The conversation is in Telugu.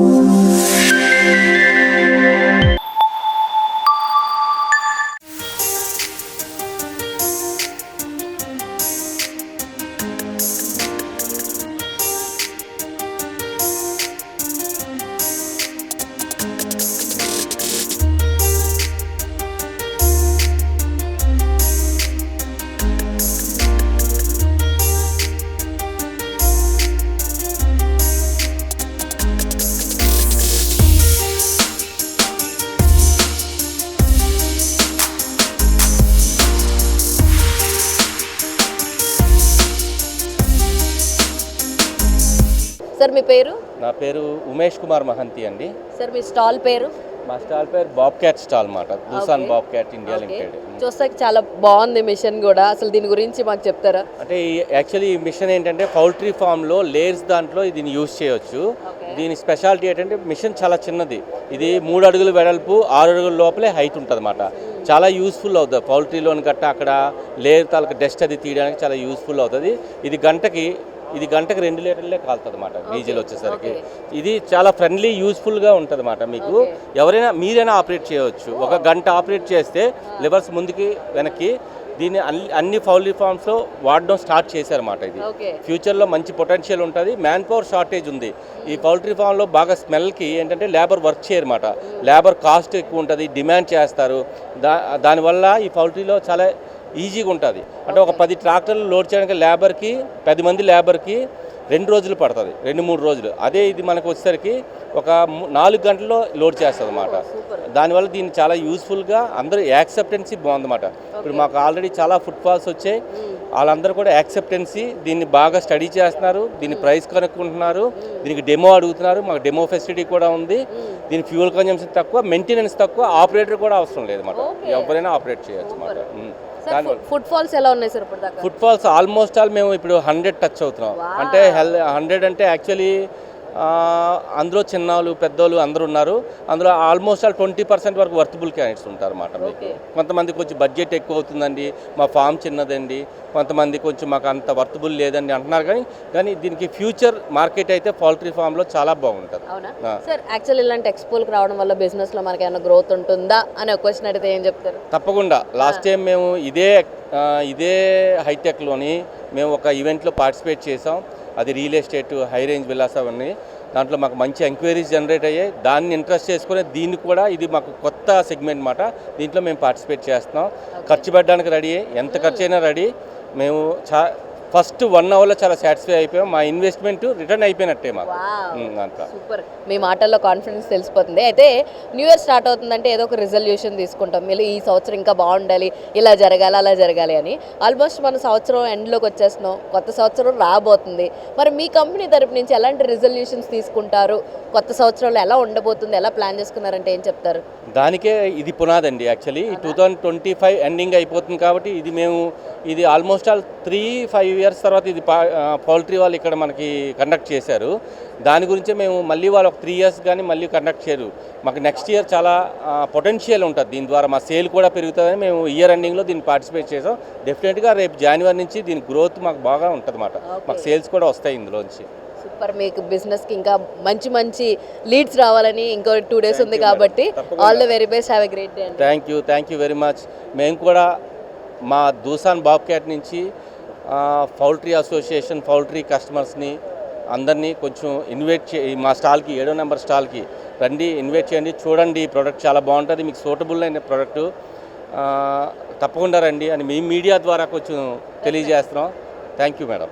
సార్ మీ పేరు? నా పేరు ఉమేష్ కుమార్ మహంతి అండి. సార్ మీ స్టాల్ పేరు? మా స్టాల్ పేరు బాబ్ క్యాట్ స్టాల్ మాట, దూసాన్ బాబ్ క్యాట్ ఇండియా లిమిటెడ్. చూస్తాకి చాలా బాగుంది మిషన్ కూడా, అసలు దీని గురించి మాకు చెప్తారా? అంటే యాక్చువల్లీ ఈ మిషన్ ఏంటంటే పౌల్ట్రీ ఫామ్లో లేయర్స్ దాంట్లో దీన్ని యూజ్ చేయొచ్చు. దీని స్పెషాలిటీ ఏంటంటే మిషన్ చాలా చిన్నది, ఇది 3 అడుగుల వెడల్పు 6 అడుగుల లోపలే హైట్ ఉంటుంది అన్నమాట. చాలా యూస్ఫుల్ అవుతుంది పౌల్ట్రీలోని గట్ట అక్కడ లేయర్ తాలూకు డస్ట్ అది తీయడానికి చాలా యూస్ఫుల్ అవుతుంది. ఇది గంటకి 2 లీటర్లే కాలుతుంది అన్నమాట డీజిల్ వచ్చేసరికి. ఇది చాలా ఫ్రెండ్లీ యూస్ఫుల్గా ఉంటుంది అన్నమాట. మీకు మీరైనా ఆపరేట్ చేయవచ్చు. 1 గంట ఆపరేట్ చేస్తే లివర్స్ ముందుకి వెనక్కి దీన్ని అన్ని పౌల్ట్రీ ఫార్మ్స్లో వాడడం స్టార్ట్ చేశారన్నమాట. ఇది ఫ్యూచర్లో మంచి పొటెన్షియల్ ఉంటుంది. మ్యాన్ పవర్ షార్టేజ్ ఉంది ఈ పౌల్ట్రీ ఫామ్లో. బాగా స్మెల్కి ఏంటంటే లేబర్ వర్క్ చేయరన్నమాట. లేబర్ కాస్ట్ ఎక్కువ ఉంటుంది, డిమాండ్ చేస్తారు. దానివల్ల ఈ పౌల్ట్రీలో చాలా ఈజీగా ఉంటుంది. అంటే ఒక 10 ట్రాక్టర్లు లోడ్ చేయడానికి లేబర్కి 10 మంది లేబర్కి 2 రోజులు పడుతుంది, 2-3 రోజులు. అదే ఇది మనకు వచ్చేసరికి ఒక 4 గంటల్లో లోడ్ చేస్తుంది అన్నమాట. దానివల్ల దీన్ని చాలా యూస్ఫుల్గా అందరూ యాక్సెప్టెన్సీ బాగుందన్నమాట. ఇప్పుడు మాకు ఆల్రెడీ చాలా ఫుట్ఫాల్స్ వచ్చాయి, వాళ్ళందరూ కూడా యాక్సెప్టెన్సీ దీన్ని బాగా స్టడీ చేస్తున్నారు. దీని ప్రైస్ కనుక్కుంటున్నారు, దీనికి డెమో అడుగుతున్నారు. మాకు డెమో ఫెసిలిటీ కూడా ఉంది. దీని ఫ్యూయల్ కన్జంప్షన్ తక్కువ, మెయింటెనెన్స్ తక్కువ, ఆపరేటర్ కూడా అవసరం లేదు అన్నమాట. ఎవరైనా ఆపరేట్ చేయొచ్చు అన్నమాట. ఫుడ్ ఫాల్స్ ఎలా ఉన్నాయి sir? Footfalls almost all మేము ఇప్పుడు 100 టచ్ అవుతున్నాం. అంటే 100 అంటే యాక్చువల్లీ అందులో చిన్నవాళ్ళు పెద్దోళ్ళు అందరూ ఉన్నారు. అందులో ఆల్మోస్ట్ ఆల్ 20% వరకు వర్తబుల్ క్యాండిడేట్స్ ఉంటారు అన్నమాట. మీకు కొంతమంది కొంచెం బడ్జెట్ ఎక్కువ అవుతుందండి, మా ఫామ్ చిన్నదండి, కొంతమంది కొంచెం మాకు అంత వర్తబుల్ లేదండి అంటున్నారు. కానీ దీనికి ఫ్యూచర్ మార్కెట్ అయితే పౌల్ట్రీ ఫామ్లో చాలా బాగుంటుంది. సార్ యాక్చువల్లీ ఇలాంటి ఎక్స్పోల్కి రావడం వల్ల బిజినెస్లో మనకి ఏమైనా గ్రోత్ ఉంటుందా అనే క్వశ్చన్ అడిగితే ఏం చెప్తారు? తప్పకుండా. లాస్ట్ టైం మేము ఇదే హైటెక్లోని మేము ఒక ఈవెంట్లో పార్టిసిపేట్ చేసాం. అది real estate high range villas అవన్నీ. దాంట్లో మాకు మంచి ఎంక్వైరీస్ జనరేట్ అయ్యాయి. దాన్ని ఇంట్రెస్ట్ చేసుకుని దీన్ని కూడా ఇది మాకు కొత్త సెగ్మెంట్ అన్నమాట. దీంట్లో మేము పార్టిసిపేట్ చేస్తున్నాం. ఖర్చు పెట్టడానికి రెడీ, ఎంత ఖర్చు అయినా రెడీ. మేము ఫస్ట్ 1 అవర్లో చాలా సాటిస్ఫై అయిపోయాం. మా ఇన్వెస్ట్మెంట్ రిటర్న్ అయిపోయినట్టే మాకు. సూపర్. మీ మాటల్లో కాన్ఫిడెన్స్ తెలిసిపోతుంది. అయితే న్యూ ఇయర్ స్టార్ట్ అవుతుందంటే ఏదో ఒక రిజల్యూషన్ తీసుకుంటాం, మీరు ఈ సంవత్సరం ఇంకా బాగుండాలి, ఇలా జరగాలి, అలా జరగాలి అని. ఆల్మోస్ట్ మన సంవత్సరం ఎండ్లోకి వచ్చేస్తున్నాం, కొత్త సంవత్సరం రాబోతుంది. మరి మీ కంపెనీ తరపు నుంచి ఎలాంటి రిజల్యూషన్స్ తీసుకుంటారు? కొత్త సంవత్సరంలో ఎలా ఉండబోతుంది, ఎలా ప్లాన్ చేసుకున్నారంటే ఏం చెప్తారు? దానికే ఇది పునాదండి. యాక్చువల్లీ 2025 ఎండింగ్ అయిపోతుంది కాబట్టి ఇది ఆల్మోస్ట్ ఆల్ 3-5 ఇయర్స్ తర్వాత ఇది పౌల్ట్రీ వాళ్ళు ఇక్కడ మనకి కండక్ట్ చేశారు. దాని గురించే మేము మళ్ళీ వాళ్ళు ఒక 3 ఇయర్స్ కానీ మళ్ళీ కండక్ట్ చేయరు. మాకు నెక్స్ట్ ఇయర్ చాలా పొటెన్షియల్ ఉంటుంది. దీని ద్వారా మా సేల్ కూడా పెరుగుతుందని మేము ఇయర్ ఎండింగ్లో దీన్ని పార్టిసిపేట్ చేసాం. డెఫినెట్గా రేపు జనవరి నుంచి దీని గ్రోత్ మాకు బాగా ఉంటుంది అన్నమాట. మాకు సేల్స్ కూడా వస్తాయి ఇందులోంచి. సూపర్. మీకు బిజినెస్కి ఇంకా మంచి లీడ్స్ రావాలని ఇంకో 2 డేస్ ఉంది కాబట్టి all the very best. Have a great day. Thank you very much. మేము కూడా మా దూసాన్ బాబ్ క్యాట్ నుంచి పౌల్ట్రీ అసోసియేషన్ పౌల్ట్రీ కస్టమర్స్ని అందరినీ కొంచెం మా స్టాల్కి 7వ నెంబర్ స్టాల్కి రండి, ఇన్వైట్ చేయండి. చూడండి, ఈ ప్రోడక్ట్ చాలా బాగుంటుంది, మీకు సూటబుల్ అయిన ప్రోడక్టు, తప్పకుండా రండి అని మీ మీడియా ద్వారా కొంచెం తెలియజేస్తున్నాం. Thank you madam.